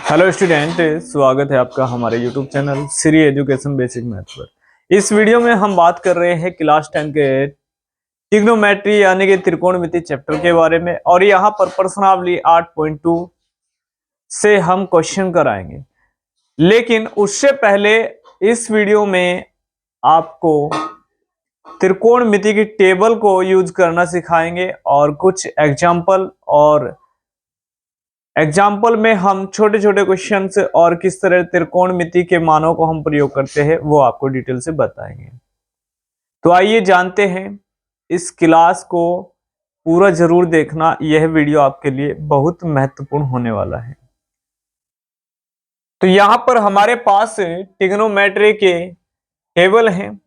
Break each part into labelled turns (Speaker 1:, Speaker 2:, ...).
Speaker 1: Hello student, स्वागत है आपका हमारे YouTube channel Shri education basic maths पर। इस वीडियो में हम बात कर रहे हैं क्लास 10 के ट्रिग्नोमेट्री यानी कि त्रिकोणमिति चैप्टर के बारे में, और यहाँ पर प्रश्नावली 8.2 से हम क्वेश्चन कराएंगे। लेकिन उससे पहले इस वीडियो में आपको त्रिकोणमिति की टेबल को यूज करना सिखाएंगे और कुछ एग्जाम्पल में हम छोटे छोटे क्वेश्चन और किस तरह त्रिकोणमिति के मानों को हम प्रयोग करते हैं वो आपको डिटेल से बताएंगे। तो आइए जानते हैं। इस क्लास को पूरा जरूर देखना, यह वीडियो आपके लिए बहुत महत्वपूर्ण होने वाला है। तो यहां पर हमारे पास ट्रिग्नोमेट्री के टेबल हैं।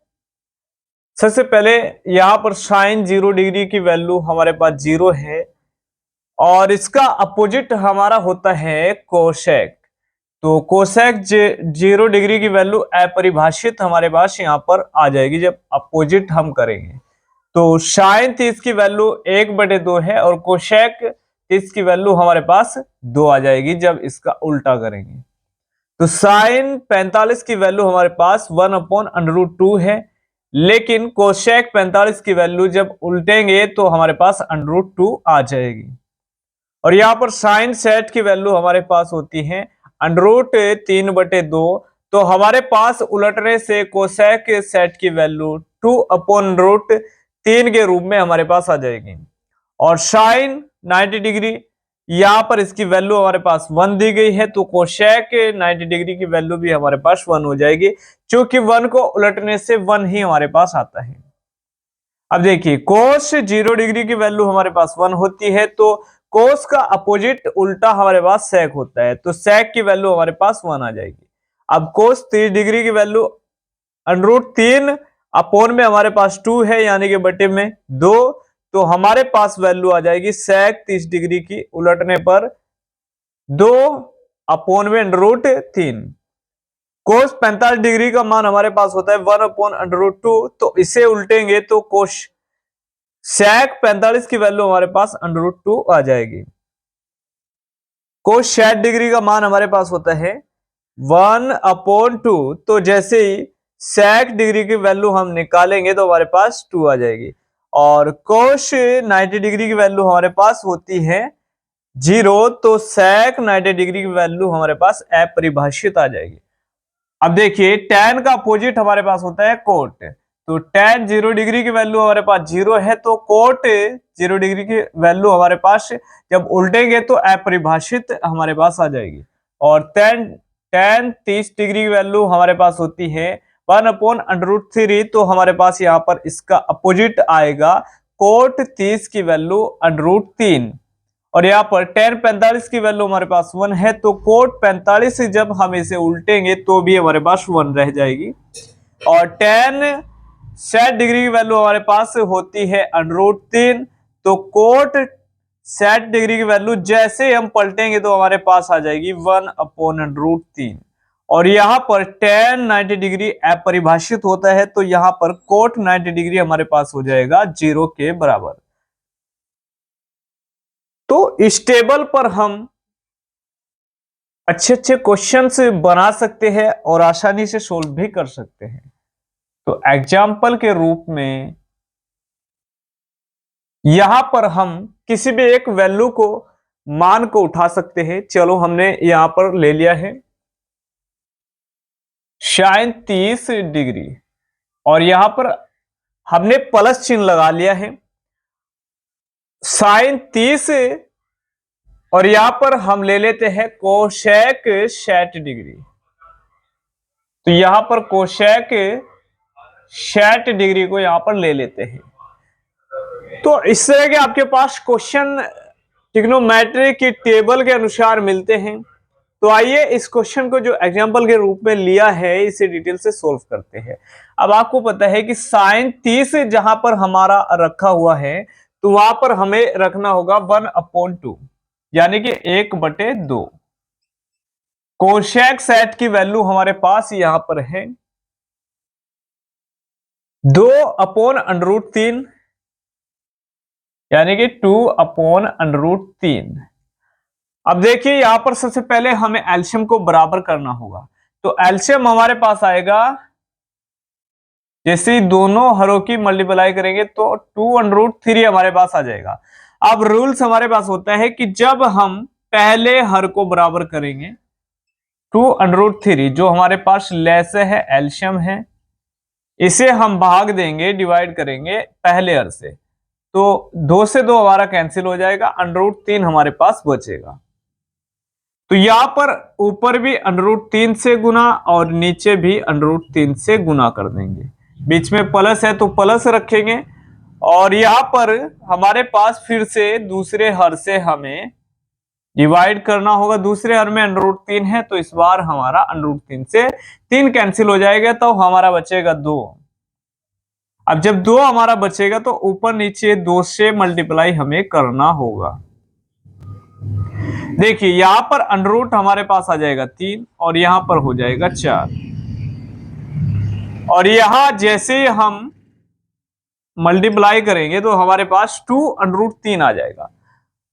Speaker 1: सबसे पहले यहां पर साइन 0 डिग्री की वैल्यू हमारे पास 0 है और इसका अपोजिट हमारा होता है कोसेक। तो कोसेक 0 डिग्री की वैल्यू अपरिभाषित हमारे पास यहाँ पर आ जाएगी जब अपोजिट हम करेंगे। तो साइन 30 की वैल्यू 1/2 है और कोसेक 30 की वैल्यू हमारे पास 2 आ जाएगी जब इसका उल्टा करेंगे। तो साइन 45 की वैल्यू हमारे पास 1/√2 है, लेकिन कोसेक 45 की वैल्यू जब उल्टेंगे तो हमारे पास √2 आ जाएगी। और यहाँ पर साइन सेट की वैल्यू हमारे पास होती है √3/2। तो हमारे पास उलटने से कोसेक सेट की वैल्यू 2/√3 के रूप में हमारे पास आ जाएगी। और साइन 90 डिग्री यहाँ पर इसकी वैल्यू हमारे पास 1 दी गई है, तो कोसेक 90 डिग्री की वैल्यू भी हमारे पास 1 हो जाएगी, क्योंकि 1 को उलटने से 1 ही हमारे पास आता है। अब देखिए, कोस 0 डिग्री की वैल्यू हमारे पास 1 होती है, तो कोस का अपोजिट उल्टा हमारे पास सेक होता है, तो सेक की वैल्यू हमारे पास 1 आ जाएगी। अब कोस 30 डिग्री की वैल्यू √3 अपोन में हमारे पास 2 है, यानी कि बटे में 2, तो हमारे पास वैल्यू आ जाएगी सेक 30 डिग्री की उलटने पर 2 अपोन में √3। कोस 45 डिग्री का मान हमारे पास होता है 1/√2, तो इसे उल्टेंगे तो कोस सेक 45 की वैल्यू हमारे पास √2 आ जाएगी। कोस 60 डिग्री का मान हमारे पास होता है 1/2, तो जैसे ही सेक डिग्री की वैल्यू हम निकालेंगे तो हमारे पास 2 आ जाएगी। और कोस 90 डिग्री की वैल्यू हमारे पास होती है 0, तो सेक 90 डिग्री की वैल्यू हमारे पास अपरिभाषित आ जाएगी। अब देखिए, tan का अपोजिट हमारे पास होता है कोट। तो tan 0 डिग्री की वैल्यू हमारे पास 0 है, तो कोट 0 डिग्री की वैल्यू हमारे पास जब उल्टेंगे तो अपरिभाषित हमारे पास आ जाएगी। और tan 30 डिग्री की वैल्यू हमारे पास होती है 1/√3, तो हमारे पास यहाँ पर इसका अपोजिट आएगा कोट 30 की वैल्यू √3। और यहाँ पर tan 45 की वैल्यू हमारे पास 1 है, तो कोट 45 जब हम इसे उल्टेंगे तो भी हमारे पास 1 रह जाएगी। और tan 60 डिग्री की वैल्यू हमारे पास होती है √3, तो कोट 60 डिग्री की वैल्यू जैसे हम पलटेंगे तो हमारे पास आ जाएगी 1/√3। और यहाँ पर tan 90 डिग्री अपरिभाषित होता है, तो यहाँ पर कोट 90 डिग्री हमारे पास हो जाएगा 0 के बराबर। तो इस टेबल पर हम अच्छे अच्छे क्वेश्चंस बना सकते हैं और आसानी से सोल्व भी कर सकते हैं। तो एग्जाम्पल के रूप में यहां पर हम किसी भी एक वैल्यू को मान को उठा सकते हैं। चलो, हमने यहां पर ले लिया है साइन 30 डिग्री और यहां पर हमने प्लस चिन्ह लगा लिया है साइन 30, और यहां पर हम ले लेते हैं कोसेक 60 डिग्री। तो यहां पर कोसेक 60 डिग्री को यहां पर ले लेते हैं। तो इस तरह के आपके पास क्वेश्चन ट्रिग्नोमेट्री की टेबल के अनुसार मिलते हैं। तो आइए इस क्वेश्चन को जो एग्जांपल के रूप में लिया है इसे डिटेल से सोल्व करते हैं। अब आपको पता है कि साइन 30 जहां पर हमारा रखा हुआ है, तो वहां पर हमें रखना होगा 1/2, यानी कि 1/2। कोसेक सेट की वैल्यू हमारे पास यहां पर है 2/√3, यानी कि 2/√3। अब देखिए यहां पर सबसे पहले हमें एलसीएम को बराबर करना होगा। तो एलसीएम हमारे पास आएगा, जैसे ही दोनों हरों की मल्टीप्लाई करेंगे तो 2√3 हमारे पास आ जाएगा। अब रूल्स हमारे पास होता है कि जब हम पहले हर को बराबर करेंगे 2√3 जो हमारे पास लैसे है, एलसीएम है, इसे हम भाग देंगे, डिवाइड करेंगे पहले हर से, तो 2 से 2 हमारा कैंसिल हो जाएगा, √3 हमारे पास बचेगा। तो यहां पर ऊपर भी √3 से गुना और नीचे भी √3 से गुना कर देंगे। बीच में प्लस है तो प्लस रखेंगे, और यहां पर हमारे पास फिर से दूसरे हर से हमें डिवाइड करना होगा। दूसरे हर में √3 है तो इस बार हमारा √3 से 3 कैंसिल हो जाएगा, तो हमारा बचेगा 2। अब जब 2 हमारा बचेगा तो ऊपर नीचे 2 से मल्टीप्लाई हमें करना होगा। देखिए यहां पर अंडर हमारे पास आ जाएगा 3 और यहां पर हो जाएगा 4, और यहां जैसे हम मल्टीप्लाई करेंगे तो हमारे पास 2√3 आ जाएगा।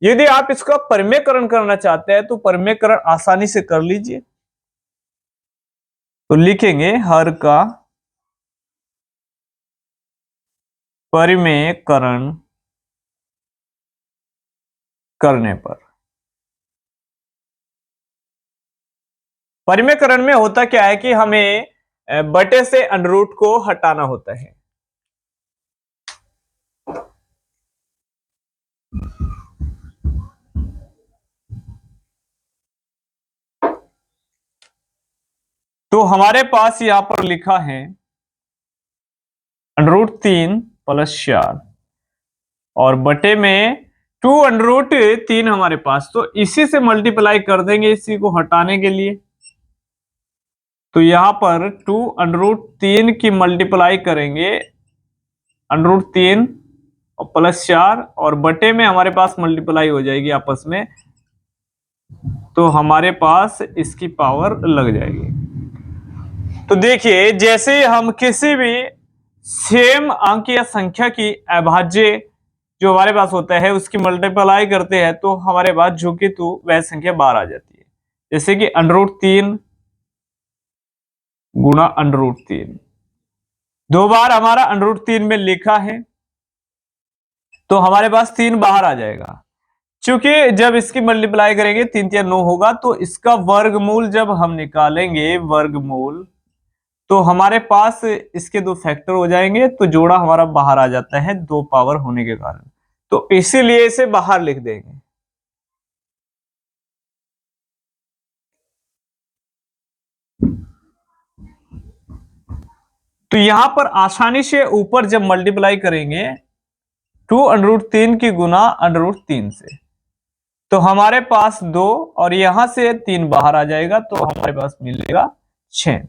Speaker 1: यदि आप इसका परिमेयकरण करना चाहते हैं तो परिमेयकरण आसानी से कर लीजिए। तो लिखेंगे हर का परिमेयकरण करने पर, परिमेयकरण में होता क्या है कि हमें बटे से अंडर को हटाना होता है। तो हमारे पास यहां पर लिखा है √3 + 4 और बटे में 2√3 हमारे पास, तो इसी से मल्टीप्लाई कर देंगे इसी को हटाने के लिए। तो यहां पर 2√3 की मल्टीप्लाई करेंगे √3 और +4 और बटे में हमारे पास मल्टीप्लाई हो जाएगी आपस में, तो हमारे पास इसकी पावर लग जाएगी। तो देखिए जैसे हम किसी भी सेम अंक या संख्या की अभाज्य जो हमारे पास होता है उसकी मल्टीप्लाई करते हैं तो हमारे पास जो कि तो वह संख्या बाहर आ जाती है। जैसे कि √3 गुणा √3, 2 बार हमारा √3 में लिखा है तो हमारे पास 3 बाहर आ जाएगा। क्योंकि जब इसकी मल्टीप्लाई करेंगे 3 3 9 होगा, तो इसका वर्गमूल जब हम निकालेंगे वर्गमूल, तो हमारे पास इसके 2 फैक्टर हो जाएंगे, तो जोड़ा हमारा बाहर आ जाता है 2 पावर होने के कारण, तो इसीलिए इसे बाहर लिख देंगे। तो यहां पर आसानी से ऊपर जब मल्टीप्लाई करेंगे 2√3 की गुना √3 से, तो हमारे पास 2 और यहां से 3 बाहर आ जाएगा, तो हमारे पास मिलेगा 6।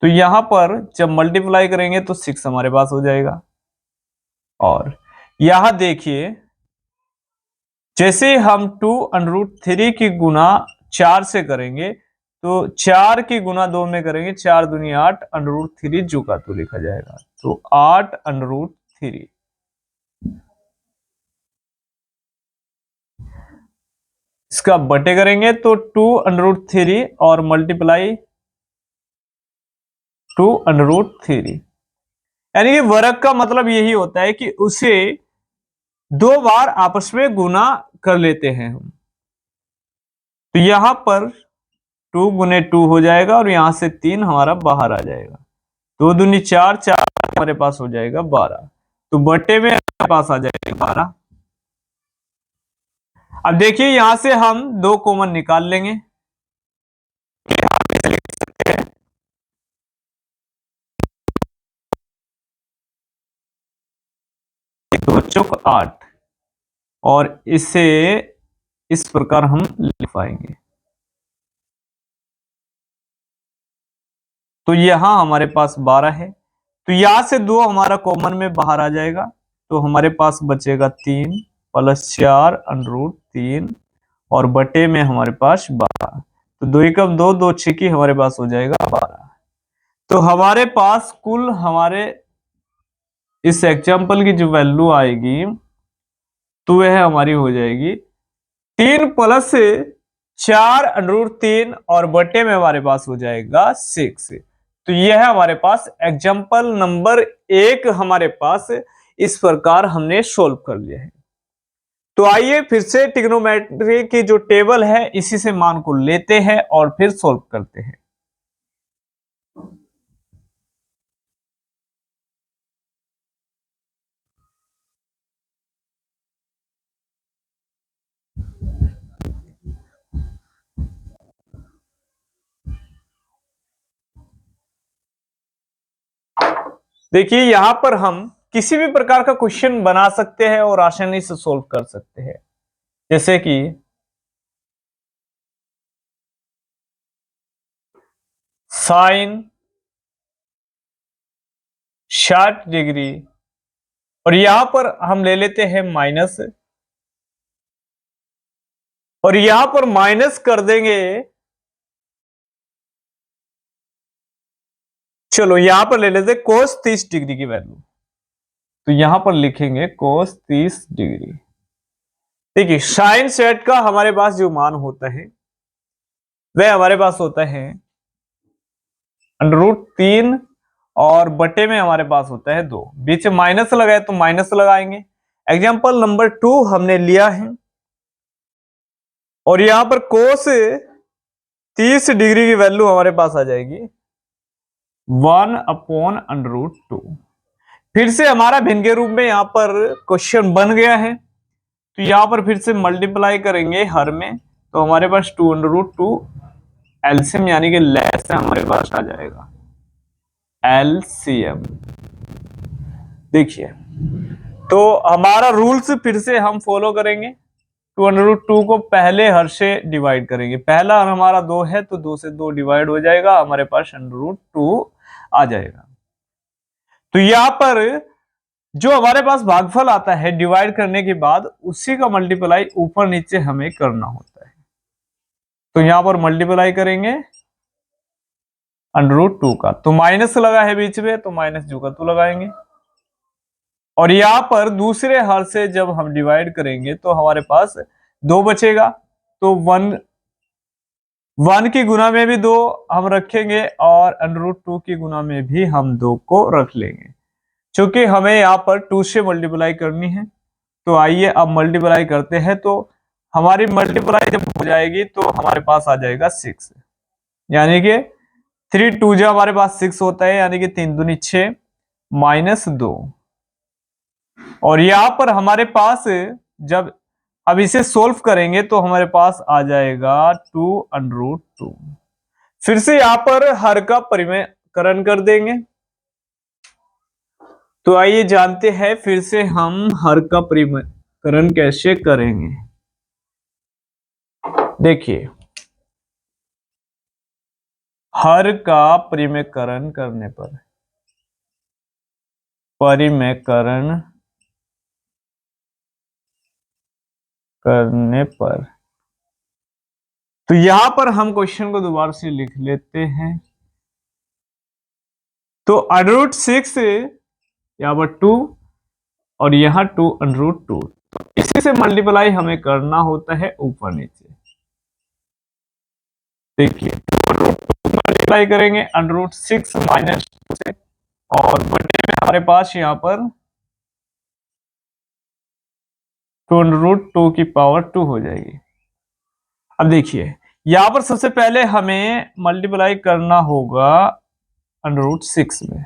Speaker 1: तो यहां पर जब मल्टीप्लाई करेंगे तो 6 हमारे पास हो जाएगा। और यहां देखिए जैसे हम 2√3 की गुना 4 से करेंगे तो 4 की गुना 2 में करेंगे, 4 दूनी 8, √3 जो का तो लिखा जाएगा, तो 8√3। इसका बटे करेंगे तो 2√3 और मल्टीप्लाई 2√3, यानी कि वर्ग का मतलब यही होता है कि उसे 2 बार आपस में गुना कर लेते हैं हम। तो यहां पर 2 गुने 2 हो जाएगा और यहां से 3 हमारा बाहर आ जाएगा, 2 दूनी 4, 4 हमारे पास हो जाएगा 12, तो बटे में हमारे पास आ जाएगा 12। अब देखिए यहां से हम 2 कॉमन निकाल लेंगे, 2 चौक 8, और इसे इस प्रकार हम लिख पाएंगे। तो यहां हमारे पास 12 है, तो यहां से 2 हमारा कॉमन में बाहर आ जाएगा, तो हमारे पास बचेगा 3 + 4 √3 और बटे में हमारे पास 12, तो 2 एकम 2, 2 छिकी हमारे पास हो जाएगा 12। तो हमारे पास कुल हमारे इस एग्जाम्पल की जो वैल्यू आएगी तो वह हमारी हो जाएगी 3 प्लस 4 √3 और बटे में हमारे पास हो जाएगा 6। तो यह है हमारे पास एग्जाम्पल नंबर 1, हमारे पास इस प्रकार हमने सोल्व कर लिया है। तो आइए फिर से ट्रिग्नोमेट्री की जो टेबल है इसी से मान को लेते हैं और फिर सोल्व करते हैं। देखिए यहां पर हम किसी भी प्रकार का क्वेश्चन बना सकते हैं और आसानी से सोल्व कर सकते हैं। जैसे कि साइन 60 डिग्री और यहां पर हम ले लेते हैं माइनस, और यहां पर माइनस कर देंगे। चलो यहां पर ले लेते हैं कोस 30 डिग्री की वैल्यू। तो यहां पर लिखेंगे कोस 30 डिग्री। देखिए साइन सेट का हमारे पास जो मान होता है वह हमारे पास होता है √3 और बटे में हमारे पास होता है 2। बीच में माइनस लगाए तो माइनस लगाएंगे। एग्जाम्पल नंबर 2 हमने लिया है और यहां पर कोस 30 डिग्री की वैल्यू हमारे पास आ जाएगी 1/√2। फिर से हमारा भिन्न के रूप में यहां पर क्वेश्चन बन गया है। तो यहां पर फिर से मल्टीप्लाई करेंगे हर में, तो हमारे पास 2/2 एलसीएम यानी कि लेस हमारे पास आ जाएगा एलसीएम। देखिए तो हमारा रूल्स फिर से हम फॉलो करेंगे। 2/2 को पहले हर से डिवाइड करेंगे। पहला हर हमारा 2 है तो 2 से 2 डिवाइड हो जाएगा, हमारे पास √2 आ जाएगा। तो यहां पर जो हमारे पास भागफल आता है डिवाइड करने के बाद उसी का मल्टीप्लाई ऊपर नीचे हमें करना होता है। तो यहां पर मल्टीप्लाई करेंगे √2 का, तो माइनस लगा है बीच में तो माइनस जो का तो लगाएंगे। और यहां पर दूसरे हर से जब हम डिवाइड करेंगे तो हमारे पास 2 बचेगा, तो 1 की गुना में भी 2 हम रखेंगे और √2 की गुना में भी हम 2 को रख लेंगे। क्योंकि हमें यहां पर 2 से मल्टीप्लाई करनी है, तो आइए अब मल्टीप्लाई करते हैं। तो हमारी मल्टीप्लाई जब हो जाएगी तो हमारे पास आ जाएगा 6, यानी कि 3 2 जो हमारे पास 6 होता है, यानी कि 3 दूनी 6 -2। और यहां पर हमारे पास जब अब इसे सोल्व करेंगे तो हमारे पास आ जाएगा 2/2। फिर से यहां पर हर का परिमेयकरण कर देंगे। तो आइए जानते हैं फिर से हम हर का परिमेयकरण कैसे करेंगे। देखिए हर का परिमेयकरण करने पर तो यहां पर हम क्वेश्चन को दोबारा से लिख लेते हैं। तो √6 यहाँ पर 2 और यहाँ 2/2, तो इसी से मल्टीप्लाई हमें करना होता है ऊपर नीचे। देखिए 2/2 मल्टीप्लाई करेंगे √6 -2 से, और बटे में हमारे पास यहाँ पर 2/2 की पावर 2 हो जाएगी। अब देखिए यहां पर सबसे पहले हमें मल्टीप्लाई करना होगा √6 में,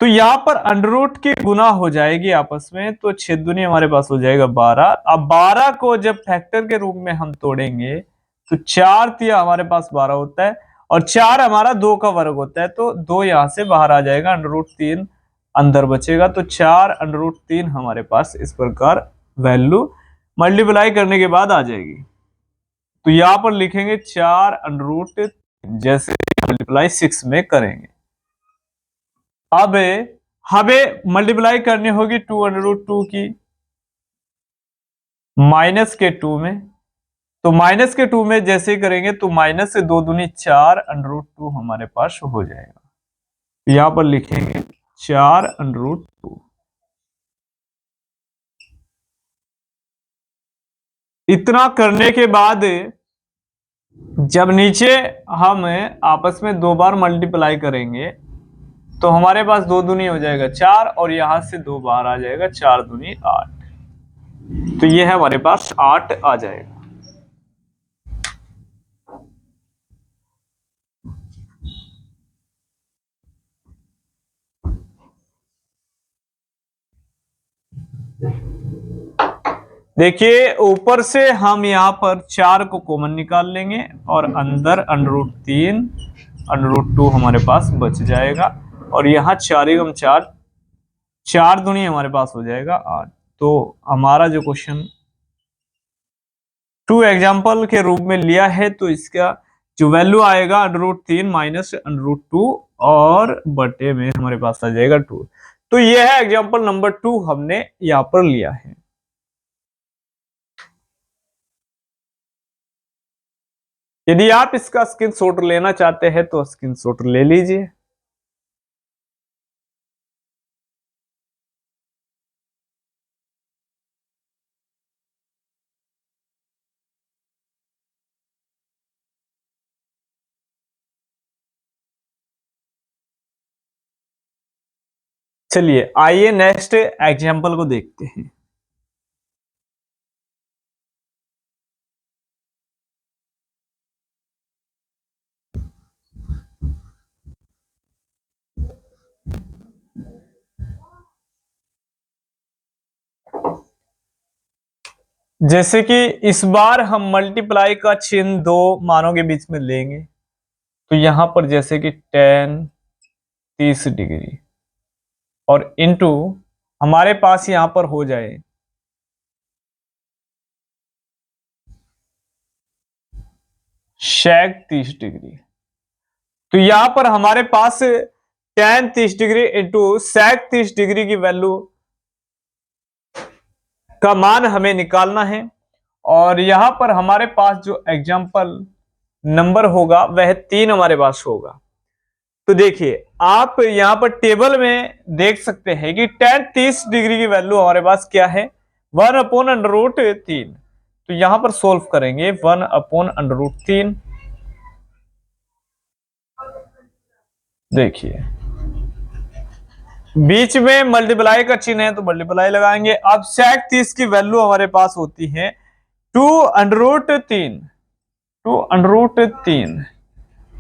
Speaker 1: तो यहां पर अंडर की गुना हो जाएगी आपस में, तो 6 दूनी हमारे पास हो जाएगा 12। अब 12 को जब फैक्टर के रूप में हम तोड़ेंगे तो 4 तिया हमारे पास 12 होता है और 4 हमारा 2 का वर्ग होता है, तो 2 यहां से बाहर आ जाएगा, √3 अंदर बचेगा, तो 4/3 हमारे पास इस प्रकार वैल्यू मल्टीप्लाई करने के बाद आ जाएगी। तो यहां पर लिखेंगे 4/3 जैसे मल्टीप्लाई 6 में करेंगे। अब हमें मल्टीप्लाई करनी होगी 2/2 की -2 में, तो -2 में जैसे ही करेंगे तो माइनस से 2 दूनी 4/2 हमारे पास हो जाएगा। यहां पर लिखेंगे 4/2। इतना करने के बाद जब नीचे हम आपस में 2 बार मल्टीप्लाई करेंगे तो हमारे पास 2 दूनी हो जाएगा 4 और यहां से 2 बाहर आ जाएगा, 4 दूनी 8। तो ये है हमारे पास 8 आ जाएगा। देखिए ऊपर से हम यहां पर 4 को कॉमन निकाल लेंगे और अंदर √3 √2 हमारे पास बच जाएगा और यहाँ 4 × 4 4 दूनी हमारे पास हो जाएगा 8। तो हमारा जो क्वेश्चन 2 एग्जाम्पल के रूप में लिया है तो इसका जो वैल्यू आएगा √3 माइनस √2 और बटे में हमारे पास आ जाएगा 2। तो यह है एग्जाम्पल नंबर 2 हमने यहां पर लिया है। यदि आप इसका स्क्रीनशॉट लेना चाहते हैं तो स्क्रीनशॉट ले लीजिए। चलिए आइए नेक्स्ट एग्जाम्पल को देखते हैं। जैसे कि इस बार हम मल्टीप्लाई का चिन्ह 2 मानों के बीच में लेंगे तो यहां पर जैसे कि 10 30 डिग्री और इनटू हमारे पास यहां पर हो जाए शेक 30 डिग्री। तो यहां पर हमारे पास tan 30 degree into sec 30 degree की वैल्यू का मान हमें निकालना है और यहां पर हमारे पास जो एग्जाम्पल नंबर होगा वह 3 हमारे पास होगा। तो देखिए आप यहां पर टेबल में देख सकते हैं कि tan 30 डिग्री की वैल्यू हमारे पास क्या है 1/√3। तो यहां पर सोल्व करेंगे 1/√3। देखिए बीच में मल्टीप्लाई का चिन्ह है तो मल्टीप्लाई लगाएंगे। अब सेक 30 की वैल्यू हमारे पास होती है 2√3 2√3।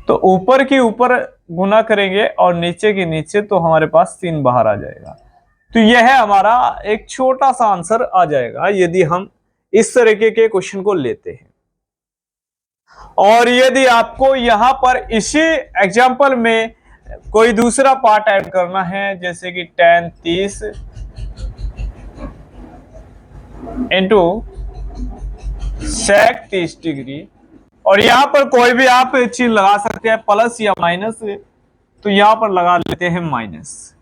Speaker 1: तो ऊपर की ऊपर गुना करेंगे और नीचे के नीचे तो हमारे पास 3 बाहर आ जाएगा। तो यह है हमारा एक छोटा सा आंसर आ जाएगा यदि हम इस तरीके के क्वेश्चन को लेते हैं। और यदि आपको यहां पर इसी एग्जाम्पल में कोई दूसरा पार्ट ऐड करना है जैसे कि tan 30 इंटू सेक 30 डिग्री और यहां पर कोई भी आप चिन्ह लगा सकते हैं प्लस या माइनस। तो यहां पर लगा लेते हैं माइनस।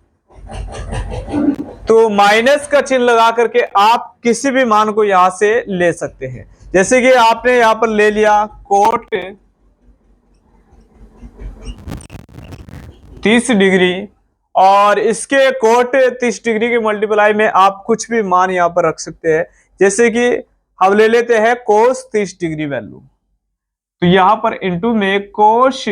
Speaker 1: तो माइनस का चिन्ह लगा करके आप किसी भी मान को यहां से ले सकते हैं। जैसे कि आपने यहां पर ले लिया कोट 30 डिग्री और इसके कोट 30 डिग्री के मल्टीप्लाई में आप कुछ भी मान यहां पर रख सकते हैं। जैसे कि हम ले लेते हैं कोस 30 डिग्री वैल्यू। तो यहां पर इंटू में कोश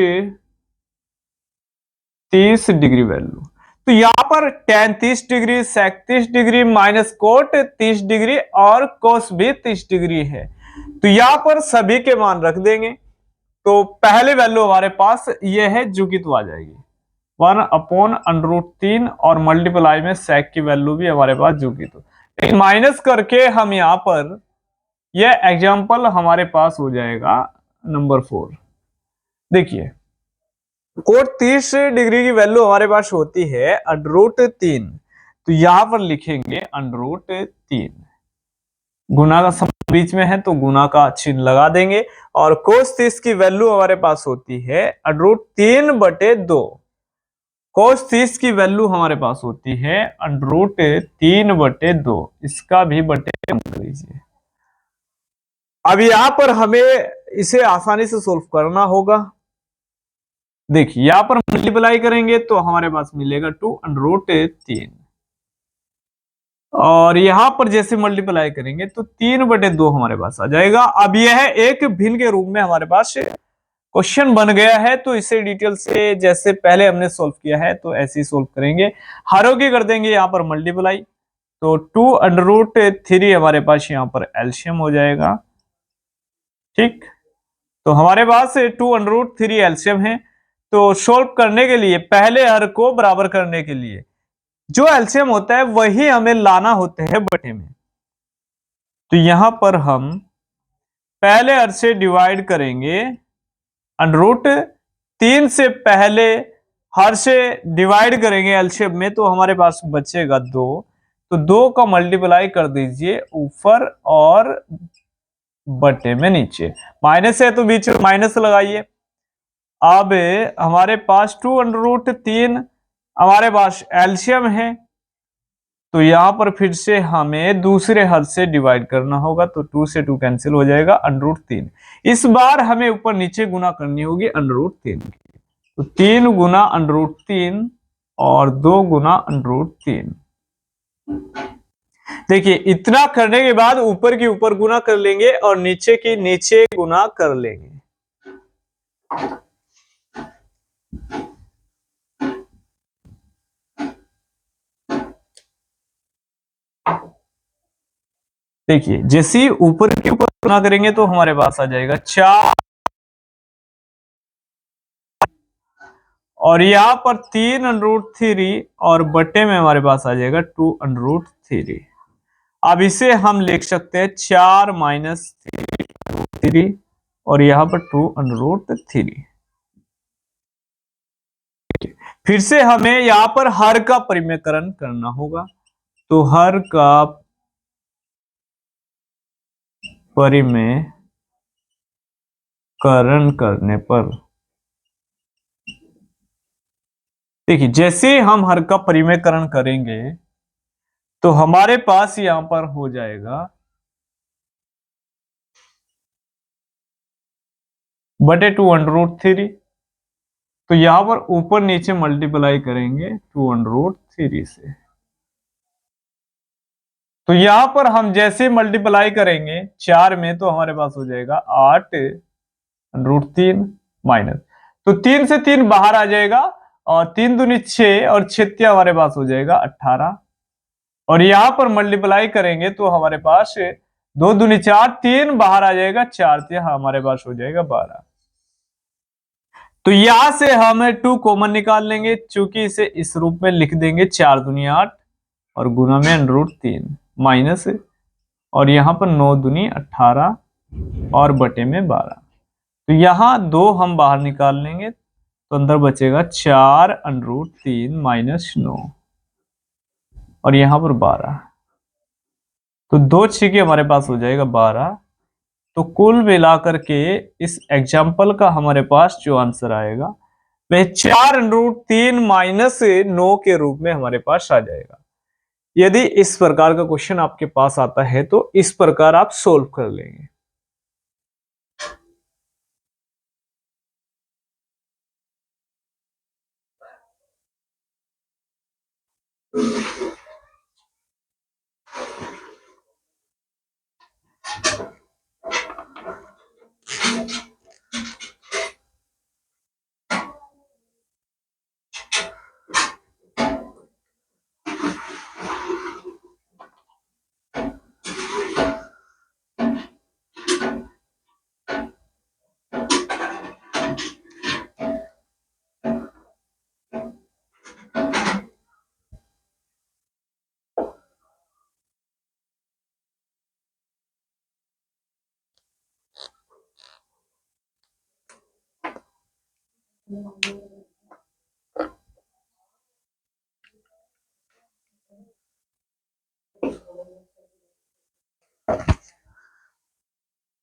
Speaker 1: 30 डिग्री वैल्यू। तो यहां पर tan 30 डिग्री सेक 30 डिग्री माइनस कोट 30 डिग्री और कोस भी 30 डिग्री है। तो यहां पर सभी के मान रख देंगे। तो पहले वैल्यू हमारे पास ये है जो कि तो आ जाएगी 1/√3 और मल्टीप्लाई में सेक की वैल्यू भी हमारे पास जो कि तो माइनस करके हम यहां पर यह एग्जाम्पल हमारे पास हो जाएगा नंबर 4। देखिए कोट 30 डिग्री की वैल्यू हमारे पास होती है √3। तो यहां पर लिखेंगे √3 गुना का सम बीच में है तो गुना का चिन्ह लगा देंगे और कोस 30 की वैल्यू हमारे पास होती है √3/2। कोस 30 की वैल्यू हमारे पास होती है √3/2। इसका भी बटे कम कर लीजिए। अब यहां पर हमें इसे आसानी से सोल्व करना होगा। देखिए यहां पर मल्टीप्लाई करेंगे तो हमारे पास मिलेगा 2√3 और यहां पर जैसे मल्टीप्लाई करेंगे तो 3/2 हमारे पास आ जाएगा। अब यह एक भिन्न के रूप में हमारे पास क्वेश्चन बन गया है, तो इसे डिटेल से जैसे पहले हमने सोल्व किया है तो ऐसे ही सोल्व करेंगे। हरों की कर देंगे यहाँ पर मल्टीप्लाई, तो 2√3 हमारे पास यहाँ पर एलसीएम हो जाएगा। ठीक, तो हमारे पास 2√3 एलसीएम है। तो सोल्व करने के लिए पहले हर को बराबर करने के लिए जो एलसीएम होता है वही हमें लाना होते हैं बटे में। तो यहां पर हम पहले हर से डिवाइड करेंगे, √3 से पहले हर से डिवाइड करेंगे एलसीएम में, तो हमारे पास बचेगा 2। तो 2 का मल्टीप्लाई कर दीजिए ऊपर और बटे में नीचे। माइनस है तो बीच में माइनस लगाइए। अब हमारे पास 2√3 हमारे पास एलसीएम है, तो यहां पर फिर से हमें दूसरे हद से डिवाइड करना होगा, तो 2 से 2 कैंसिल हो जाएगा, √3। इस बार हमें ऊपर नीचे गुना करनी होगी √3 की, तो 3 गुना √3 और 2 गुना √3। देखिए इतना करने के बाद ऊपर की ऊपर गुना कर लेंगे और नीचे की नीचे गुना कर लेंगे। देखिए जैसे ही ऊपर के ऊपर गुना करेंगे तो हमारे पास आ जाएगा 4, और यहां पर 3√3 और बटे में हमारे पास आ जाएगा 2√3। अब इसे हम लिख सकते हैं 4 - 3 और यहां पर 2√3। फिर से हमें यहां पर हर का परिमेयकरण करना होगा, तो हर का परिमेयकरण करने पर देखिए जैसे हम हर का परिमेयकरण करेंगे तो हमारे पास यहां पर हो जाएगा बटे 2√3। तो यहां पर ऊपर नीचे मल्टीप्लाई करेंगे 2√3 से। तो यहां पर हम जैसे मल्टीप्लाई करेंगे 4 में तो हमारे पास हो जाएगा 8√3 माइनस, तो 3 से 3 बाहर आ जाएगा और 3 दूनी 6 और 6 हमारे पास हो जाएगा 18। और यहां पर मल्टीप्लाई करेंगे तो हमारे पास 2 दूनी 4, 3 बाहर आ जाएगा, 4 हमारे पास हो जाएगा 12। तो यहां से हम 2 कॉमन निकाल लेंगे, चूंकि इसे इस रूप में लिख देंगे 4 दूनी 8 और गुना में √3 माइनस, और यहां पर 9 दूनी 18 और बटे में 12। तो यहां 2 हम बाहर निकाल लेंगे तो अंदर बचेगा 4√3 माइनस 9 और यहां पर 12। तो 2 छिके हमारे पास हो जाएगा 12। तो कुल मिलाकर के इस एग्जाम्पल का हमारे पास जो आंसर आएगा वह 4√3 माइनस 9 के रूप में हमारे पास आ जाएगा। यदि इस प्रकार का क्वेश्चन आपके पास आता है तो इस प्रकार आप सोल्व कर लेंगे।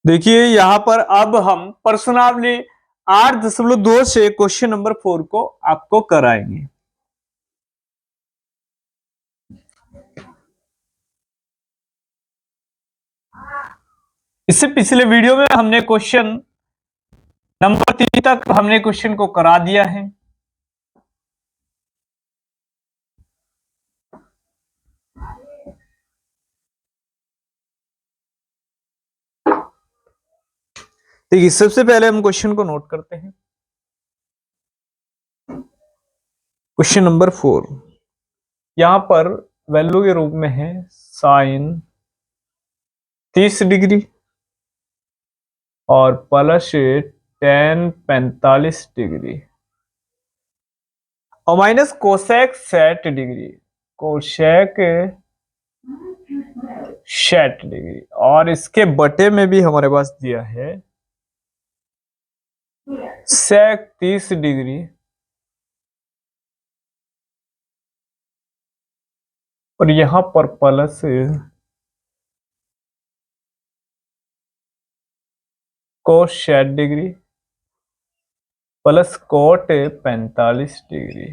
Speaker 1: देखिए यहां पर अब हम प्रश्नावली 8.2 से क्वेश्चन नंबर 4 को आपको कराएंगे। इससे पिछले वीडियो में हमने क्वेश्चन नंबर 3 तक हमने क्वेश्चन को करा दिया है। देखिए सबसे पहले हम क्वेश्चन को नोट करते हैं। क्वेश्चन नंबर 4 यहां पर वैल्यू के रूप में है साइन 30 डिग्री और प्लस टेन 45 डिग्री और minus cosec 60 degree, cosec 60 degree और इसके बटे में भी हमारे पास दिया है सेक 30 डिग्री और यहां पर plus cos 60 degree plus coat 45 degree.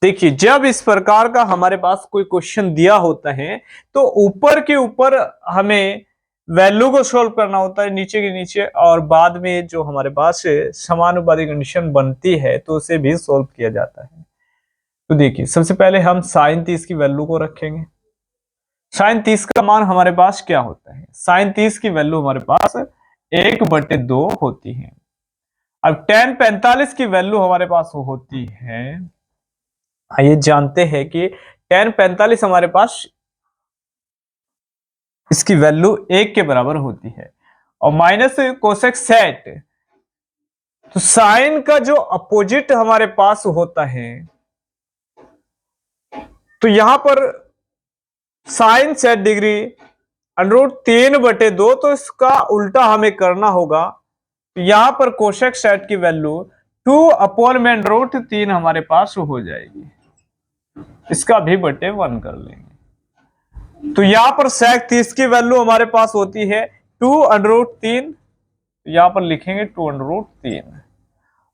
Speaker 1: देखिए जब इस प्रकार का हमारे पास कोई क्वेश्चन दिया होता है तो ऊपर के ऊपर हमें वैल्यू को सॉल्व करना होता है नीचे के नीचे, और बाद में जो हमारे पास समानुपाती कंडीशन बनती है तो उसे भी सॉल्व किया जाता है। तो देखिए सबसे पहले हम साइन 30 की वैल्यू को रखेंगे। साइन 30 का मान हमारे पास क्या होता है? साइन 30 की वैल्यू हमारे पास 1/2 होती है। अब tan 45 की वैल्यू हमारे पास होती है, आइए जानते हैं कि tan 45 हमारे पास इसकी वैल्यू 1 के बराबर होती है और माइनस कोसेक 60, तो साइन का जो अपोजिट हमारे पास होता है तो यहां पर साइन 60 डिग्री √3/2, तो इसका उल्टा हमें करना होगा। तो यहां पर कोसेक 60 की वैल्यू 2/√3 हमारे पास हो जाएगी, इसका भी बटे 1 कर लेंगे। तो यहां पर सेक 30 की वैल्यू हमारे पास होती है 2√3, यहां पर लिखेंगे 2√3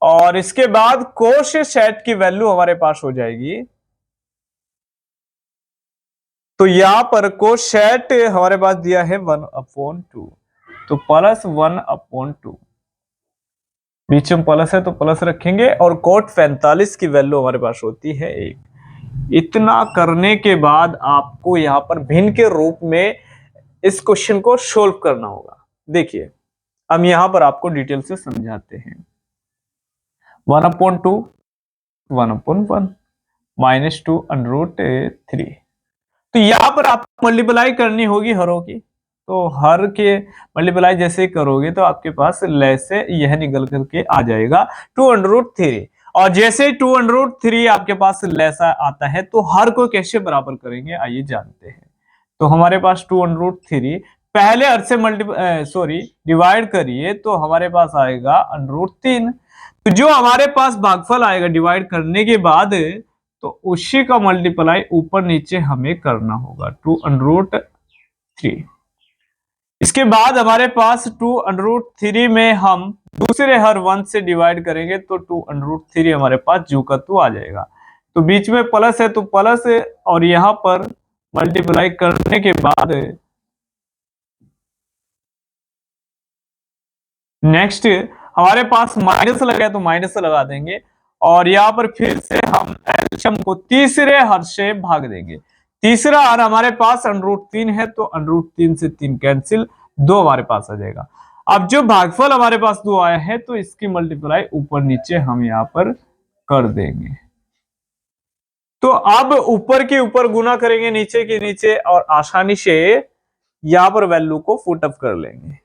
Speaker 1: और इसके बाद कोस 60 की वैल्यू हमारे पास हो जाएगी, तो यहां पर कोस 60 हमारे पास दिया है 1/2, तो प्लस 1/2, बीच में प्लस है तो प्लस रखेंगे और कोट 45 की वैल्यू हमारे पास होती है 1। इतना करने के बाद आपको यहां पर भिन्न के रूप में इस क्वेश्चन को सोल्व करना होगा। देखिए हम यहां पर आपको डिटेल से समझाते हैं। 1/2 1/1 -2√3, तो यहां पर आप मल्टीप्लाई करनी होगी हरों की, तो हर के मल्टीप्लाई जैसे करोगे तो आपके पास लेस से यह निकल करके आ जाएगा 2√3, और जैसे 2√3 आपके पास लेस आता है तो हर को कैसे बराबर करेंगे आइए जानते हैं। तो हमारे पास 2√3 पहले हर से डिवाइड करिए तो हमारे पास आएगा √3, तो जो हमारे पास भागफल आएगा डिवाइड करने के बाद तो उसी का मल्टीप्लाई ऊपर नीचे हमें करना होगा 2√3। इसके बाद हमारे पास 2√3 में हम दूसरे हर 1 से डिवाइड करेंगे तो 2√3 हमारे पास जू का तू आ जाएगा, तो बीच में प्लस है तो प्लस है और यहां पर मल्टीप्लाई करने के बाद नेक्स्ट हमारे पास माइनस लगा तो माइनस लगा देंगे और यहां पर फिर से हम एलसीएम को तीसरे हर से भाग देंगे। तीसरा हर हमारे पास √3 है तो √3 से 3 कैंसिल, 2 हमारे पास आ जाएगा। अब जो भागफल हमारे पास 2 आया है तो इसकी मल्टीप्लाई ऊपर नीचे हम यहां पर कर देंगे। तो अब ऊपर के ऊपर गुना करेंगे नीचे के नीचे और आसानी से यहां पर वैल्यू को फुट अप कर लेंगे।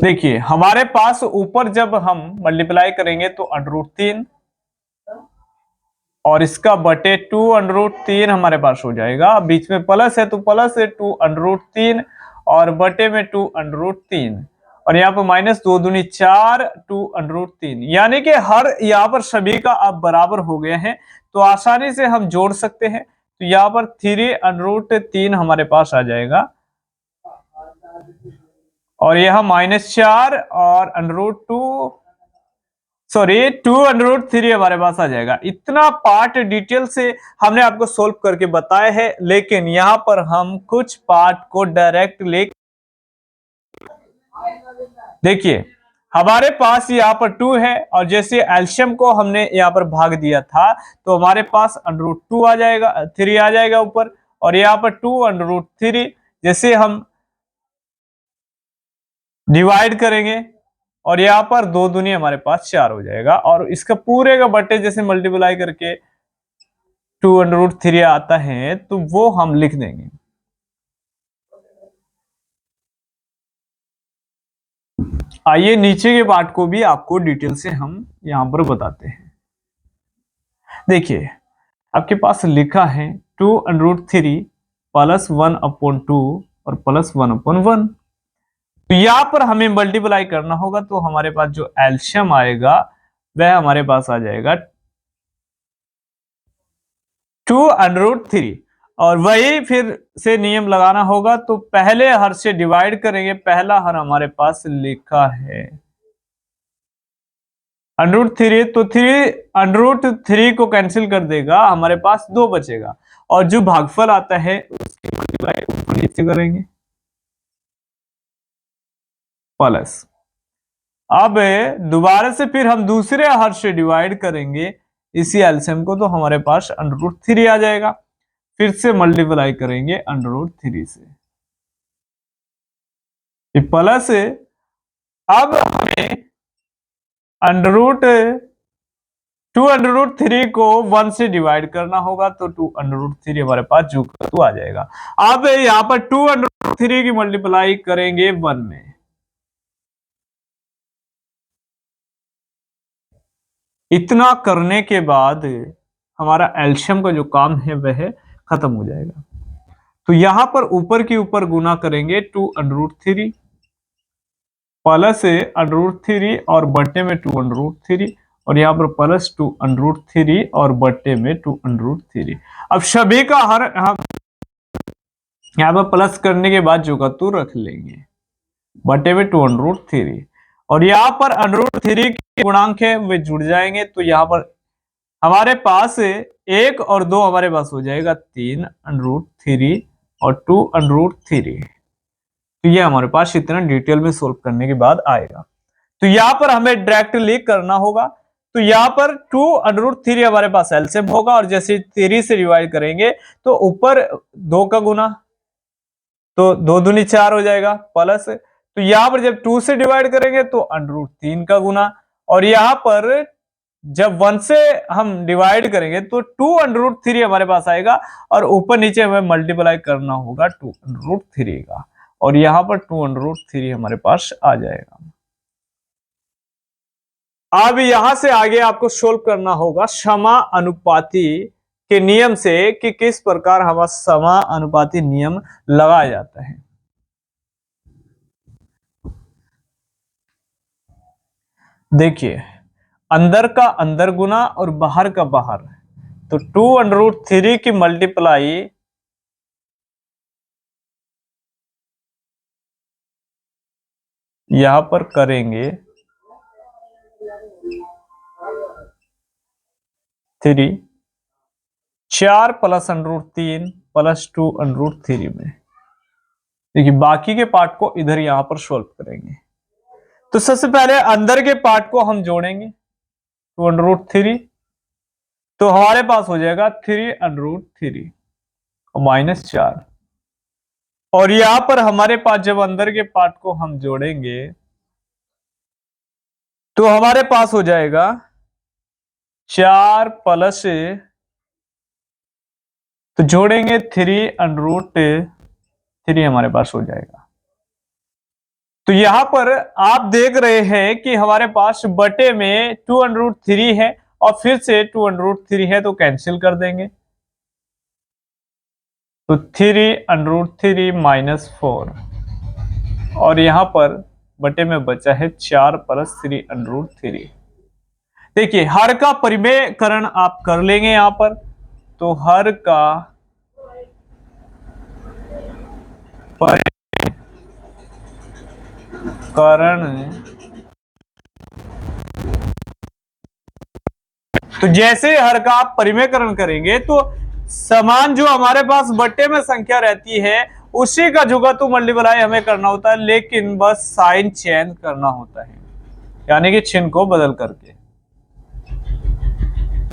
Speaker 1: देखिए हमारे पास ऊपर जब हम मल्टीप्लाई करेंगे तो √3 और इसका बटे 2√3 हमारे पास हो जाएगा, बीच में प्लस है तो प्लस है 2√3 और बटे में 2√3 और यहाँ पर माइनस 2 दूनी 4 2√3, यानी कि हर यहाँ पर सभी का अब बराबर हो गया है तो आसानी से हम जोड़ सकते हैं। तो यहाँ पर 3√3 हमारे पास आ जाएगा और यह -4 और √2 हमारे पास आ जाएगा। इतना पार्ट डिटेल से हमने आपको सोल्व करके बताया है, लेकिन यहां पर हम कुछ पार्ट को डायरेक्ट ले देखिए हमारे पास यहाँ पर 2 है और जैसे एल्शियम को हमने यहाँ पर भाग दिया था तो हमारे पास √2 आ जाएगा, 3 आ जाएगा ऊपर और यहाँ पर 2√3, जैसे हम डिवाइड करेंगे और यहाँ पर 2 दूनी हमारे पास 4 हो जाएगा, और इसका पूरे का बट्टे जैसे मल्टीप्लाई करके 2√3 आता है तो वो हम लिख देंगे। आइए नीचे के पार्ट को भी आपको डिटेल से हम यहां पर बताते हैं। देखिए आपके पास लिखा है 2√3 प्लस 1/2 और प्लस 1/1। तो यहां पर हमें मल्टीप्लाई करना होगा, तो हमारे पास जो एलसीएम आएगा वह हमारे पास आ जाएगा 2√3, और वही फिर से नियम लगाना होगा। तो पहले हर से डिवाइड करेंगे, पहला हर हमारे पास लिखा है √3, तो 3√3 को कैंसिल कर देगा, हमारे पास 2 बचेगा, और जो भागफल आता है उसकी मल्टीप्लाई ऊपर नीचे करेंगे प्लस। अब दोबारा से फिर हम दूसरे हर से डिवाइड करेंगे इसी एलसीएम को, तो हमारे पास √3 आ जाएगा, फिर से मल्टीप्लाई करेंगे √3 से प्लस। अब हमें 2√3 को 1 से डिवाइड करना होगा, तो 2√3 हमारे पास जो आ जाएगा। अब यहाँ पर 2√3 की मल्टीप्लाई करेंगे 1 में, इतना करने के बाद हमारा एलसीएम का जो काम है वह खत्म हो जाएगा। तो यहां पर ऊपर की ऊपर गुना करेंगे 2√3 प्लस √3 और बट्टे में 2√3, और यहाँ पर प्लस 2√3 और बट्टे में 2√3। अब सभी का हर हम यहाँ पर प्लस करने के बाद जो का तू रख लेंगे बट्टे में 2√3, और यहाँ पर √3 के गुणांक है वे जुड़ जाएंगे, तो यहाँ पर हमारे पास 1 और 2 हमारे पास हो जाएगा 3√3 और 2√3। तो ये हमारे पास इतना डिटेल में सोल्व करने के बाद आएगा। तो यहां पर हमें डायरेक्टली करना होगा, तो यहां पर 2√3 हमारे पास एलसीएम होगा, और जैसे 3 से डिवाइड करेंगे तो ऊपर 2 का गुना, तो 2 दूनी 4 हो जाएगा प्लस। तो यहां पर जब 2 से डिवाइड करेंगे तो √3 का गुना, और यहां पर जब 1 से हम डिवाइड करेंगे तो 2√3 हमारे पास आएगा, और ऊपर नीचे हमें मल्टीप्लाई करना होगा 2√3 का, और यहां पर 2√3 हमारे पास आ जाएगा। अब यहां से आगे आपको सोल्व करना होगा समानुपाती के नियम से कि किस प्रकार हमारा समानुपाती नियम लगाया जाता है। देखिए अंदर का अंदर गुना और बाहर का बाहर, तो 2√3 की मल्टीप्लाई यहां पर करेंगे 3 4 प्लस √3 प्लस 2√3 में। देखिए बाकी के पार्ट को इधर यहां पर सोल्व करेंगे। तो सबसे पहले अंदर के पार्ट को हम जोड़ेंगे 2√3, तो हमारे पास हो जाएगा 3√3 माइनस 4, और यहां पर हमारे पास जब अंदर के पार्ट को हम जोड़ेंगे तो हमारे पास हो जाएगा 4 प्लस, तो जोड़ेंगे 3√3 हमारे पास हो जाएगा। तो यहां पर आप देख रहे हैं कि हमारे पास बटे में 2√3 है, और फिर से 2√3 है, तो कैंसिल कर देंगे, तो 3√3 माइनस 4, और यहां पर बटे में बचा है 4 प्लस 3√3। देखिए हर का परिमेयकरण आप कर लेंगे यहां पर, तो हर का परिमेयकरण, तो जैसे हर का आप परिमेयकरण करेंगे तो समान जो हमारे पास बट्टे में संख्या रहती है उसी का जुगतु मल्टीप्लाई हमें करना होता है, लेकिन बस साइन चेंज करना होता है, यानी कि चिन्ह को बदल करके।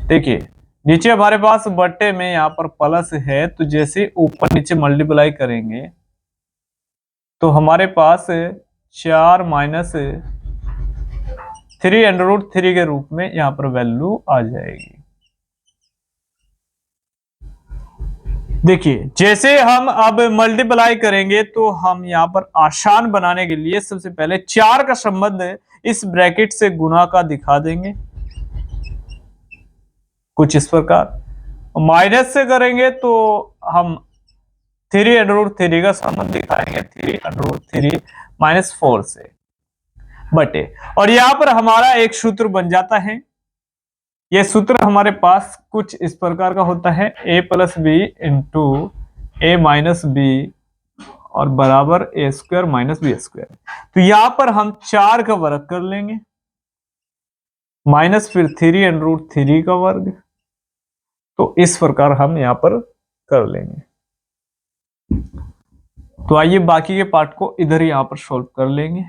Speaker 1: देखिए नीचे हमारे पास बट्टे में यहाँ पर प्लस है, तो जैसे ऊपर नीचे मल्टीप्लाई करेंगे तो हमारे पास 4 माइनस 3√3 के रूप में यहाँ पर वैल्यू आ जाएगी। देखिए जैसे हम अब मल्टीप्लाई करेंगे तो हम यहाँ पर आसान बनाने के लिए सबसे पहले 4 का संबंध इस ब्रैकेट से गुणा का दिखा देंगे कुछ इस प्रकार। माइनस से करेंगे तो हम 3√3 का संबंध दिखाएंगे 3√3 -4 से बटे, और यहां पर हमारा एक सूत्र बन जाता है। यह सूत्र हमारे पास कुछ इस प्रकार का होता है, a+b into a minus B और बराबर a² माइनस b²। तो यहां पर हम 4 का वर्ग कर लेंगे माइनस फिर 3√3 का वर्ग, तो इस प्रकार हम यहां पर कर लेंगे। तो आइए बाकी के पार्ट को इधर यहां पर सॉल्व कर लेंगे।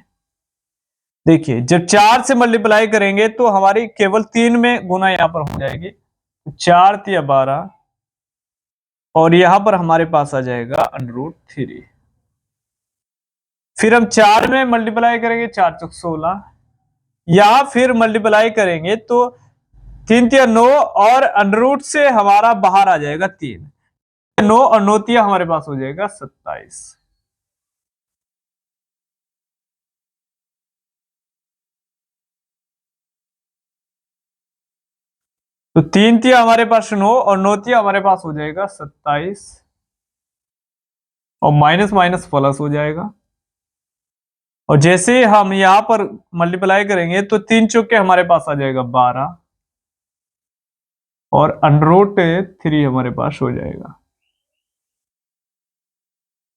Speaker 1: देखिए जब 4 से मल्टीप्लाई करेंगे तो हमारी केवल 3 में गुना यहां पर हो जाएगी, 4 × 12 और यहां पर हमारे पास आ जाएगा √3। फिर हम 4 में मल्टीप्लाई करेंगे 4 × 16, यहां फिर मल्टीप्लाई करेंगे तो 3 × 9 और √ से हमारा बाहर आ जाएगा 3, 9 और 9 हमारे पास हो जाएगा 27। तो 3 हमारे पास 9 और 9 हमारे पास हो जाएगा 27 और माइनस माइनस प्लस हो जाएगा। और जैसे हम यहां पर मल्टीप्लाई करेंगे तो 3 चौके हमारे पास आ जाएगा 12 और √3 हमारे पास हो जाएगा,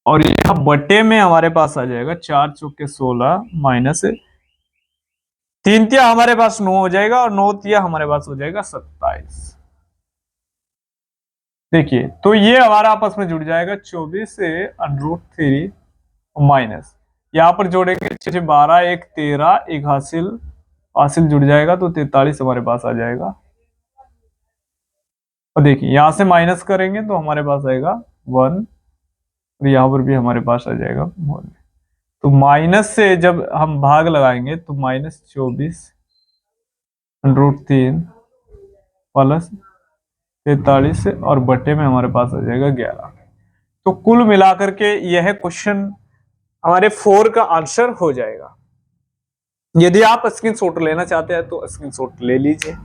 Speaker 1: और यहां बटे में हमारे पास आ जाएगा 4 चौके 16 माइनस 3 हमारे पास 9 हो जाएगा और 9 हमारे पास हो जाएगा 27। देखिए तो ये हमारा आपस में जुड़ जाएगा 24 से √3 माइनस, यहां पर जोड़ेंगे 6 12 1 13 एक हासिल जुड़ जाएगा तो 43 हमारे पास आ जाएगा। और देखिए यहां से माइनस करेंगे तो हमारे पास आएगा 1 और यहां पर भी हमारे पास आ जाएगा 1। तो माइनस से जब हम भाग लगाएंगे तो -24 √3 प्लस 43 और बटे में हमारे पास आ जाएगा 11। तो कुल मिलाकर के यह क्वेश्चन हमारे 4 का आंसर हो जाएगा। यदि आप स्क्रीनशॉट लेना चाहते हैं तो स्क्रीनशॉट ले लीजिए।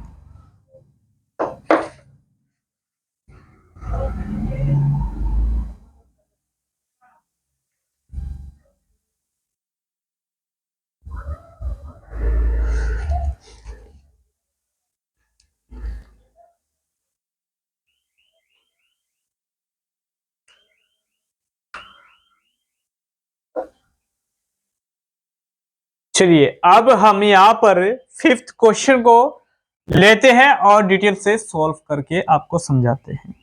Speaker 1: चलिए अब हम यहां पर 5th क्वेश्चन को लेते हैं और डिटेल से सॉल्व करके आपको समझाते हैं।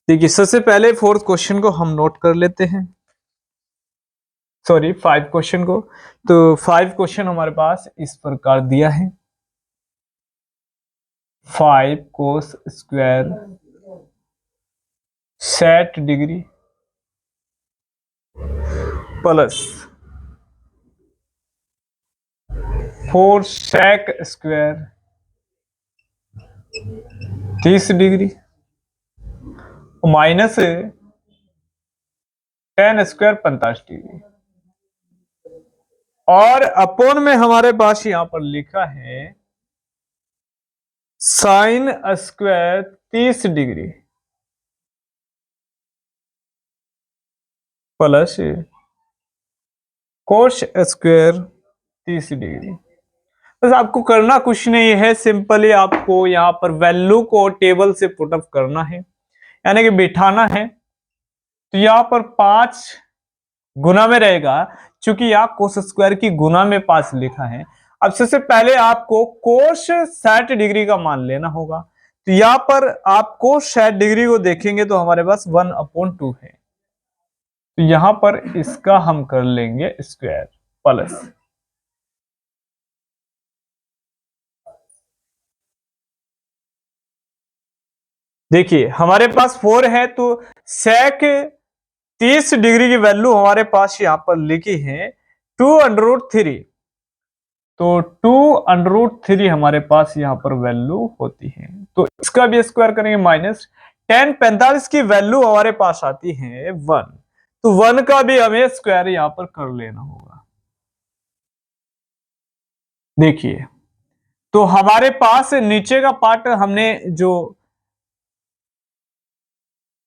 Speaker 1: देखिए सबसे पहले 4th क्वेश्चन को हम नोट कर लेते हैं, सॉरी 5 क्वेश्चन को। तो 5 क्वेश्चन हमारे पास इस प्रकार दिया है, 5 cos square 60 degree plus 4 sec square 30 degree minus 10 square 45 degree, और अपोन में हमारे पास यहां पर लिखा है sine square 30 degree plus cos square 30 degree. बस आपको करना कुछ नहीं है, सिंपली आपको यहां पर वैल्यू को टेबल से पुट अप करना है, यानी कि बिठाना है। तो यहाँ पर 5 गुना में रहेगा, क्योंकि यहाँ कोस स्क्वायर की गुना में 5 लिखा है। अब सबसे पहले आपको कोस 60 डिग्री का मान लेना होगा। तो यहाँ पर आप कोस 60 डिग्री को देखेंगे तो हमारे पास 1/2 है। तो यहां पर इसका हम कर लेंगे स्क्वायर प्लस, देखिए हमारे पास 4 है तो सेक 30 डिग्री की वैल्यू हमारे पास यहां पर लिखी है 2√3। तो 2√3 हमारे पास यहां पर वैल्यू होती है। तो इसका भी स्क्वायर करेंगे माइनस 1045 की वैल्यू हमारे पास आती है 1। तो 1 का भी हमें स्क्वायर यहां पर कर लेना होगा। देखिए तो हमारे पास नीचे का पार्ट हमने जो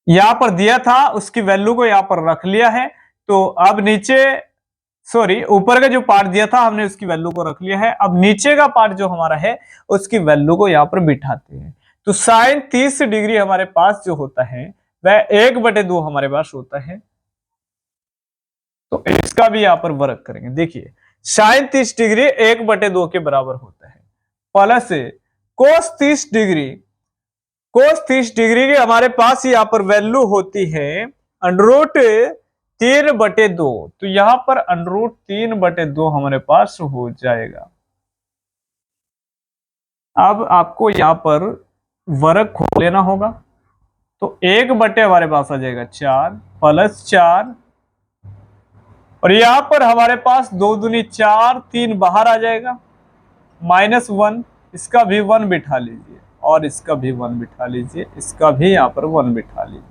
Speaker 1: यहां पर दिया था उसकी वैल्यू को यहां पर रख लिया है। तो अब नीचे सॉरी ऊपर का जो पार्ट दिया था हमने उसकी वैल्यू को रख लिया है। अब नीचे का पार्ट जो हमारा है उसकी वैल्यू को यहां पर बिठाते हैं। तो साइन 30 डिग्री हमारे पास जो होता है वह 1/2 हमारे पास होता है। तो इसका भी यहां पर वर्क करेंगे। देखिए साइन 30 डिग्री 1/2 के बराबर होता है प्लस कोस 30 डिग्री। कोस 30 डिग्री की हमारे पास यहां पर वैल्यू होती है √3/2। तो यहां पर √3/2 हमारे पास हो जाएगा। अब आपको यहां पर वर्ग खोल लेना होगा। तो 1 हमारे पास आ जाएगा 4 प्लस 4, और यहां पर हमारे पास 2 दूनी 4, 3 बाहर आ जाएगा -1। इसका भी 1 बिठा लीजिए और इसका भी 1 बिठा लीजिए, इसका भी यहां पर 1 बिठा लीजिए।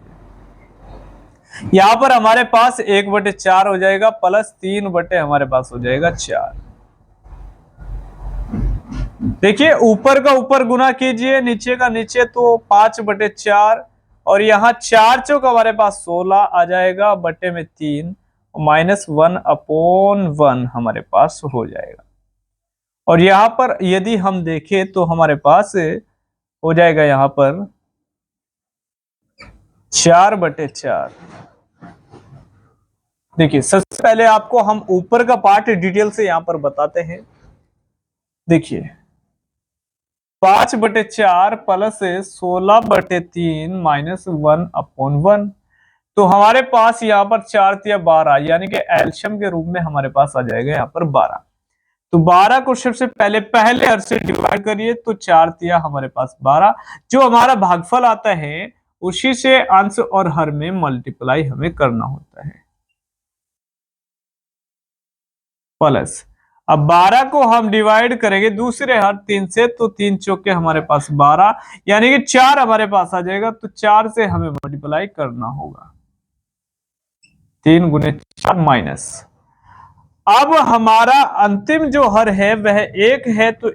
Speaker 1: यहां पर हमारे पास 1/4 हो जाएगा प्लस 3 हमारे पास हो जाएगा 4। देखिए ऊपर का ऊपर गुना कीजिए, नीचे का नीचे, तो 5/4, और यहाँ 4 चौक हमारे पास 16 आ जाएगा बटे में 3, -1/1 हमारे पास हो जाएगा। और यहां पर यदि हम देखें तो हमारे पास हो जाएगा यहां पर 4/4। देखिए सबसे पहले आपको हम ऊपर का पार्ट डिटेल से यहां पर बताते हैं। देखिए 5/4 प्लस 16/3 -1/1। तो हमारे पास यहाँ पर 4 तिया 12, यानी कि एल्शियम के रूप में हमारे पास आ जाएगा यहाँ पर 12। तो 12 को सबसे पहले पहले हर से डिवाइड करिए तो 4 तिया हमारे पास 12। जो हमारा भागफल आता है उसी से अंश और हर में मल्टीप्लाई हमें करना होता है प्लस। अब 12 को हम डिवाइड करेंगे दूसरे हर 3 से, तो 3 चौके हमारे पास 12, यानी कि 4 हमारे पास आ जाएगा। तो 4 से हमें मल्टीप्लाई करना होगा, 3 गुने 4 माइनस। अब हमारा अंतिम जो हर है वह 1 है, तो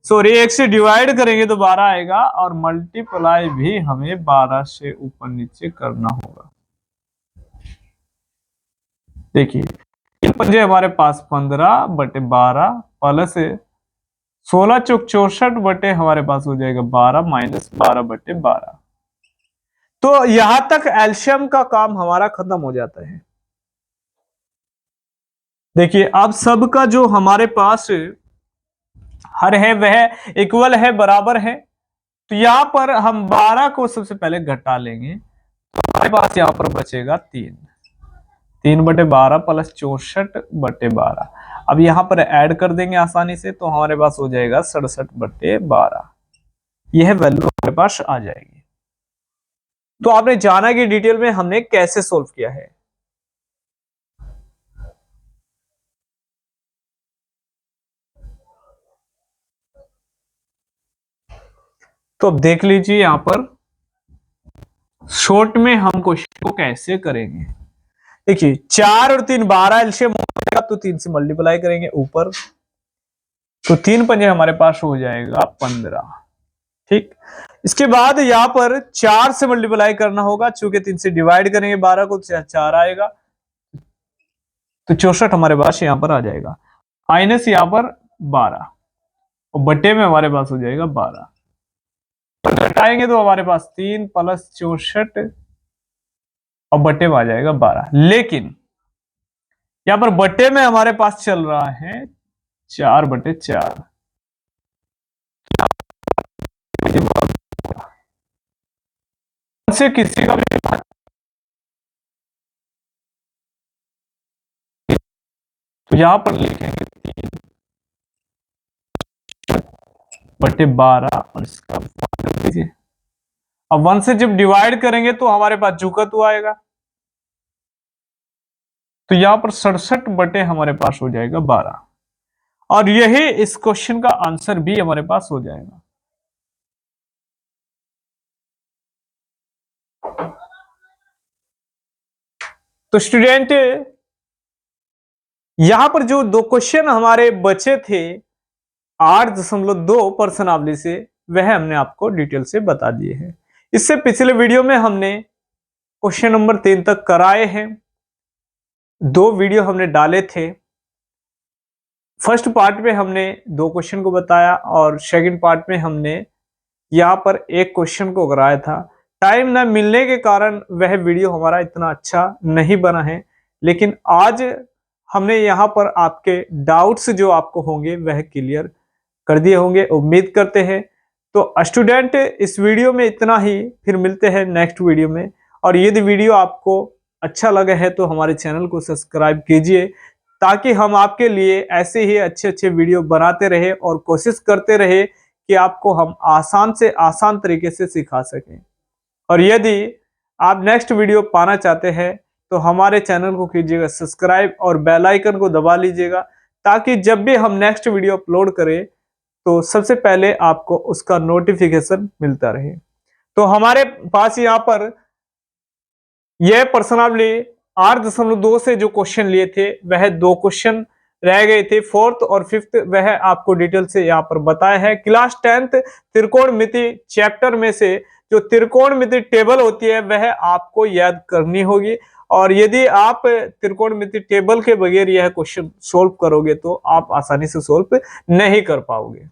Speaker 1: 1 से डिवाइड करेंगे तो 12 आएगा, और मल्टीप्लाई भी हमें 12 से ऊपर नीचे करना होगा। देखिए 3 पंजे हमारे पास 15/12 प्लस 16 चौक 64 बटे हमारे पास हो जाएगा 12 -12/12। तो यहां तक एल्शियम का काम हमारा खत्म हो जाता है। देखिए अब सबका जो हमारे पास हर है वह इक्वल है, बराबर है। तो यहां पर हम 12 को सबसे पहले घटा लेंगे, तो हमारे पास यहां पर बचेगा 3/12 प्लस 64/12। अब यहां पर ऐड कर देंगे आसानी से, तो हमारे पास हो जाएगा 67/12। यह वैल्यू हमारे पास आ जाएगी। तो आपने जाना कि डिटेल में हमने कैसे सोल्व किया है। तो अब देख लीजिए यहां पर शॉर्ट में हम क्वेश्चन को कैसे करेंगे। देखिए 4 और 3 12 एलसीएम हो जाएगा, तो 3 से मल्टीप्लाई करेंगे ऊपर, तो 3 पंजे हमारे पास हो जाएगा 15। ठीक, इसके बाद यहां पर 4 से मल्टीप्लाई करना होगा, चूंकि 3 से डिवाइड करेंगे 12 को, 4 आएगा, तो 64 हमारे पास यहां पर आ जाएगा, माइनस यहां पर 12, और बटे में हमारे पास हो जाएगा 12। घटाएंगे तो हमारे पास 3 प्लस 64 और बट्टे में आ जाएगा 12। लेकिन यहां पर बट्टे में हमारे पास चल रहा है 4/4। से किसी का भी तो यहां पर लिखेंगे 3/12 और इसका कर दीजिए। अब 1 से जब डिवाइड करेंगे तो हमारे पास जुकतु आएगा, तो यहां पर 67 बटे हमारे पास हो जाएगा 12 और यही इस क्वेश्चन का आंसर भी हमारे पास हो जाएगा। तो स्टूडेंट यहां पर जो दो क्वेश्चन हमारे बचे थे 8.2 प्रश्नावली से, वह हमने आपको डिटेल से बता दिए हैं। इससे पिछले वीडियो में हमने क्वेश्चन नंबर 3 तक कराए हैं। 2 वीडियो हमने डाले थे। फर्स्ट पार्ट में हमने 2 क्वेश्चन को बताया और सेकंड पार्ट में हमने यहाँ पर एक क्वेश्चन को कराया था। टाइम न मिलने के कारण वह वीडियो हमारा इतना अच्छा नहीं बना है, लेकिन आज हमने यहाँ पर आपके डाउट्स जो आपको होंगे वह क्लियर कर दिए होंगे, उम्मीद करते हैं। तो स्टूडेंट इस वीडियो में इतना ही, फिर मिलते हैं नेक्स्ट वीडियो में। और यदि वीडियो आपको अच्छा लगा है तो हमारे चैनल को सब्सक्राइब कीजिए, ताकि हम आपके लिए ऐसे ही अच्छे अच्छे वीडियो बनाते रहे और कोशिश करते रहे कि आपको हम आसान से आसान तरीके से सिखा सकें। और यदि आप नेक्स्ट वीडियो पाना चाहते हैं तो हमारे चैनल को कीजिएगा सब्सक्राइब और बेल आइकन को दबा लीजिएगा, ताकि जब भी हम नेक्स्ट वीडियो अपलोड करें तो सबसे पहले आपको उसका नोटिफिकेशन मिलता रहे। तो हमारे पास यहाँ पर यह प्रश्नावली 8.2 से जो क्वेश्चन लिए थे वह 2 क्वेश्चन रह गए थे, 4th और 5th, वह आपको डिटेल से यहाँ पर बताया है। क्लास 10th त्रिकोणमिति चैप्टर में से जो त्रिकोणमिति टेबल होती है वह आपको याद करनी होगी, और यदि आप त्रिकोणमिति टेबल के बगैर यह क्वेश्चन सोल्व करोगे तो आप आसानी से सोल्व नहीं कर पाओगे।